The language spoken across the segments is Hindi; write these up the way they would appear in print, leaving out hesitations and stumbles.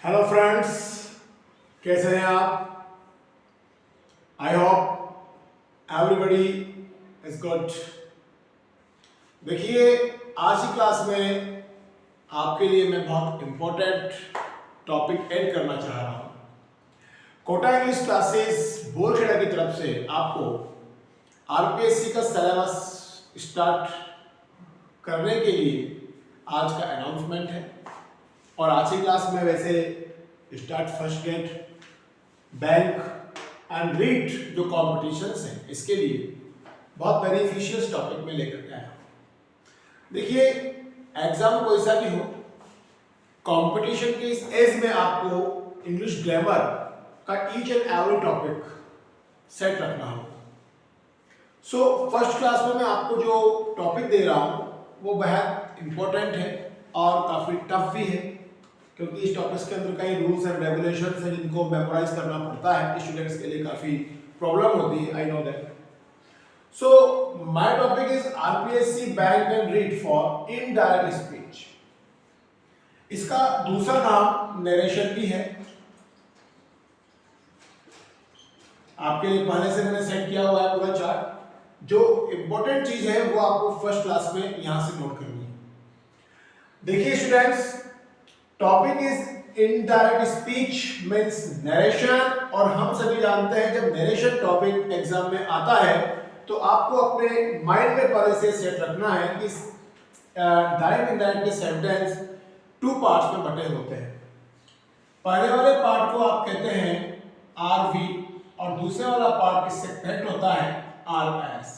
हेलो फ्रेंड्स, कैसे हैं आप? I hope everybody is good. देखिए, आज की क्लास में आपके लिए मैं बहुत इम्पोर्टेंट टॉपिक ऐड करना चाह रहा हूँ। कोटा इंग्लिश क्लासेस बोरखेड़ा की तरफ से आपको आरपीएससी का सिलेबस स्टार्ट करने के लिए आज का अनाउंसमेंट है। और आज की क्लास में वैसे start first GATE, bank and read जो कॉम्पिटिशन्स हैं इसके लिए बहुत बेनिफिशियल टॉपिक में लेकर के आया हूँ। देखिए, एग्जाम कोई सा भी हो, कंपटीशन के इस एज में आपको इंग्लिश ग्रामर का each and every topic set रखना हो। सो फर्स्ट क्लास में मैं आपको जो टॉपिक दे रहा हूँ वो बेहद इम्पोर्टेंट है और काफ़ी टफ भी है, क्योंकि इस टॉपिक्स के अंदर कई रूल्स एंड रेगुलेशंस हैं जिनको मेमोराइज करना पड़ता है। स्टूडेंट्स के लिए काफ़ी प्रॉब्लम होती है, I know that. So my topic is RPSC bank and read for indirect speech. इसका दूसरा नाम नरेशन भी है। आपके लिए पहले से मैंने सेट किया हुआ है पूरा चार्ट। जो इंपॉर्टेंट चीज है वो आपको फर्स्ट क्लास में यहां से नोट करनी है। देखिए students, topic is indirect speech means narration, और हम सभी जानते हैं जब नरेशन टॉपिक एग्जाम में आता है तो आपको अपने माइंड में पहले से सेट रखना है कि डायरेक्ट इनडायरेक्ट के सेंटेंस टू पार्ट्स में बटे होते हैं। पहले वाले पार्ट को आप कहते हैं आरवी और दूसरे वाला पार्ट इससे कनेक्ट होता है आरएस,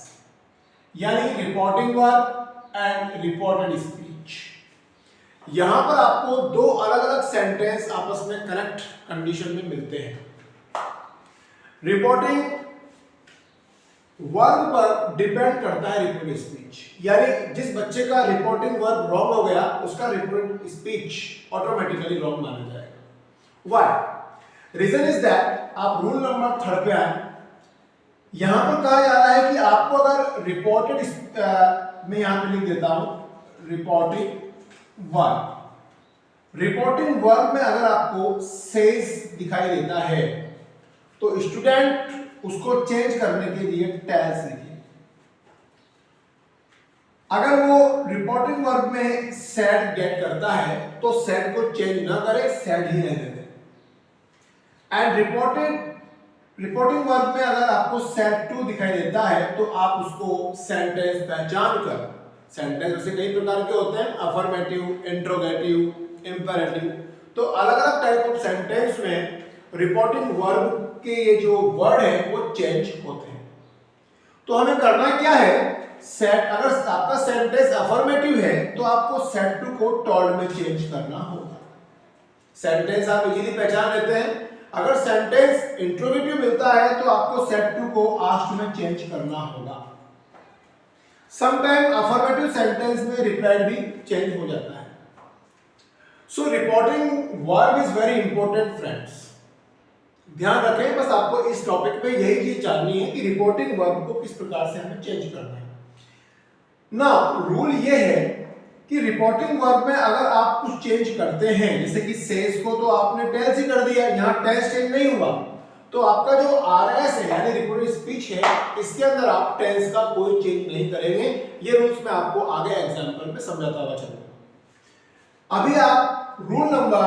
यानी reporting verb and reported speech. यहां पर आपको दो अलग अलग सेंटेंस आपस में कनेक्ट कंडीशन में मिलते हैं। रिपोर्टिंग वर्ब पर डिपेंड करता है रिपोर्टेड स्पीच, यानी जिस बच्चे का रिपोर्टिंग वर्ब रॉन्ग हो गया उसका रिपोर्टेड स्पीच ऑटोमेटिकली रॉन्ग माना जाएगा। व्हाई? रीजन इज दैट, आप रूल नंबर 3 पे आए। यहां पर कहा जा रहा है कि आपको अगर रिपोर्टेड मैं यहां पे लिख देता हूं रिपोर्टिंग वर्ब में अगर आपको सेज दिखाई देता है तो स्टूडेंट उसको चेंज करने के लिए टेल्स लिखिए। अगर वो रिपोर्टिंग वर्ब में सेड गेट करता है तो सेड को चेंज ना करे, सेड ही रहने दें। एंड रिपोर्टिंग वर्ब में अगर आपको सेड टू दिखाई देता है तो आप उसको सेंटेंस पहचान कर, सेंटेंस वैसे कई प्रकार के होते हैं, अफर्मेटिव, इंट्रोगेटिव, इंपेरेटिव, तो अलग अलग टाइप ऑफ सेंटेंस में रिपोर्टिंग वर्ब के ये जो वर्ड है वो चेंज होते हैं। तो हमें करना क्या है, सेट, अगर आपका सेंटेंस अफर्मेटिव है तो आपको सेट टू को टॉल्ड में चेंज करना होगा। सेंटेंस आप इजीली पहचान लेते हैं। अगर सेंटेंस इंट्रोगेटिव मिलता है तो आपको सेट टू को आस्क्ड में चेंज करना होगा। समटाइम अफर्मेटिव सेंटेंस में रिप्लाइड भी चेंज हो जाता है। So reporting verb is very important friends, ध्यान रखें। बस आपको इस टॉपिक में यही चीज जाननी है कि रिपोर्टिंग वर्ब को किस प्रकार से हमें चेंज करना है। ना रूल ये है कि रिपोर्टिंग वर्ब में अगर आप कुछ चेंज करते हैं, जैसे कि सेज को तो आपने टेल्स ही कर दिया, यहां टेल्स चेंज नहीं हुआ, तो आपका जो आरएस है यानी रिपोर्टेड स्पीच है इसके अंदर आप टेंस का कोई चेंज नहीं करेंगे। ये रूल्स मैं आपको आगे एग्जांपल में समझाता हुआ चलूंगा। अभी आप रूल नंबर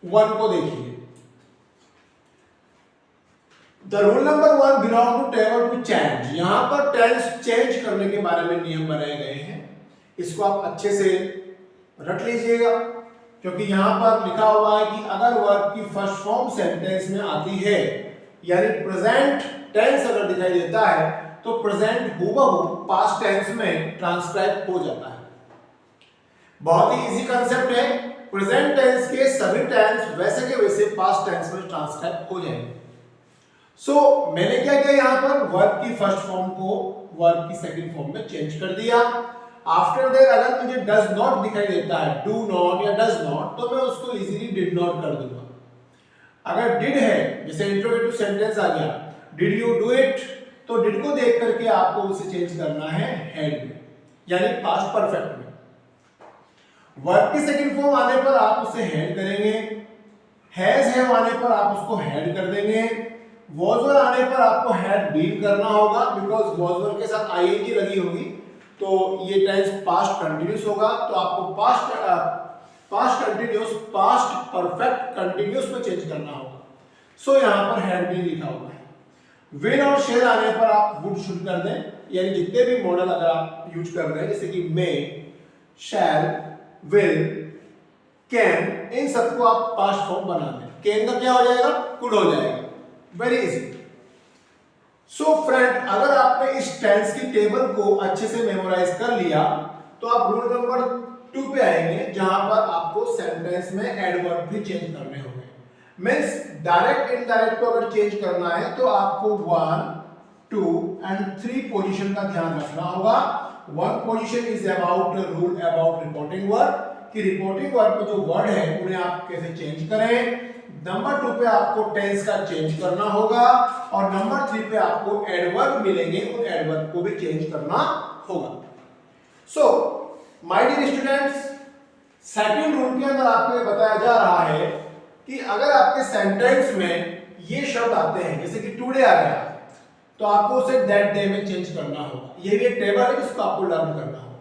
1 को देखिए। The rule number 1 belong to table to change. यहां पर टेंस चेंज करने के बारे में नियम बनाए गए हैं। इसको आप अच्छे से रट लीजिएगा, क्योंकि यहां पर लिखा हुआ है कि अगर वर्ब की फर्स्ट फॉर्म सेंटेंस में आती है, यानी प्रेजेंट टेंस अगर दिखाई देता है तो प्रेजेंट हूबहू पास्ट टेंस में ट्रांसक्राइब हो जाता है। बहुत ही इजी कांसेप्ट है। प्रेजेंट टेंस के सभी टेंस वैसे के वैसे पास्ट टेंस में ट्रांसक्राइब हो जाएंगे। सो मैंने क्या किया, यहां पर वर्ब की फर्स्ट फॉर्म को वर्ब की सेकंड फॉर्म में चेंज कर दिया। आफ्टर दैट अगर मुझे डज नॉट दिखाई देता है, डू नॉट या डज नॉट, तो मैं उसको इजीली डिड नॉट कर दूंगा। अगर डिड है, जैसे इंट्रोगेटिव सेंटेंस आ गया, डिड यू डू इट, तो डिड को देख करके आपको उसे चेंज करना है हैड में, यानी पास्ट परफेक्ट में। वर्ब की सेकंड फॉर्म आने पर आप उसे हैड करेंगे, हैज हैव आने पर आप उसको हैड कर देंगे, वॉज वर आने पर आपको हैड बीन करना होगा बिकॉज वॉज वर के साथ आईएनजी लगी होगी तो ये टेंस पास्ट कंटिन्यूस होगा, तो आपको past continuous past perfect continuous में चेंज करना होगा। सो यहां पर हैड बीन लिखा हुआ है। विल और शेल आने पर आप वुड शुड कर दें, यानी जितने भी मॉडल अगर आप यूज कर रहे हैं जैसे कि मे, शैल, विल, कैन, इन सबको आप पास्ट फॉर्म बना दें। कैन का क्या हो जाएगा? कुड हो जाएगा। Very easy. सो फ्रेंड, अगर आपने इस टेंस की टेबल को अच्छे से मेमोराइज कर लिया तो आप रूल नंबर 2 पे आएंगे जहां पर आपको सेंटेंस में एडवर्ब भी चेंज करने होंगे। मींस डायरेक्ट इनडायरेक्ट को अगर चेंज करना है तो आपको 1, 2 एंड 3 पोजीशन का ध्यान रखना होगा। 1 position is about rule about reporting verb, कि रिपोर्टिंग वर्ब में जो वर्ड है उन्हें आप कैसे चेंज करें। नंबर 2 पे आपको टेंस का चेंज करना होगा और नंबर 3 पे आपको एडवर्ब मिलेंगे, उन एडवर्ब को भी चेंज करना होगा। So my dear students, second rule के अंदर आपको बताया जा रहा है कि अगर आपके सेंटेंस में ये शब्द आते हैं जैसे कि टुडे आ गया तो आपको उसे दैट डे में चेंज करना होगा। ये भी एक टेबल है जिसको आपको लर्न करना होगा।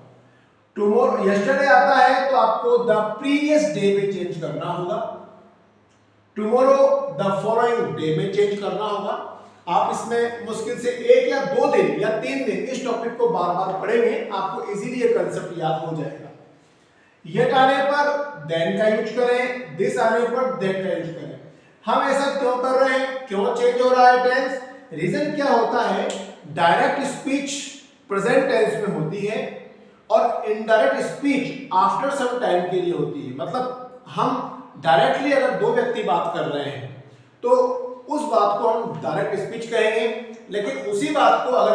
टुमारो, यस्टरडे आता है तो आपको द प्रीवियस डे में चेंज करना होगा। टुमारो द फॉलोइंग डे में चेंज करना होगा। आप इसमें मुश्किल से 1 या 2 दिन या 3 दिन इस टॉपिक को बार-बार पढ़ेंगे, आपको इजीली ये कांसेप्ट याद हो जाएगा। येट आने पर देन का यूज करें, दिस आने पर दैट का यूज करें। हम ऐसा क्यों कर रहे हैं, क्यों चेंज हो रहा है टेंस? रीजन क्या होता है, डायरेक्ट स्पीच प्रेजेंट टेंस में होती है और indirect speech after some time के लिए होती है। मतलब हम डायरेक्टली अगर 2 व्यक्ति बात कर रहे हैं तो उस बात को हम डायरेक्ट स्पीच कहेंगे, लेकिन उसी बात को अगर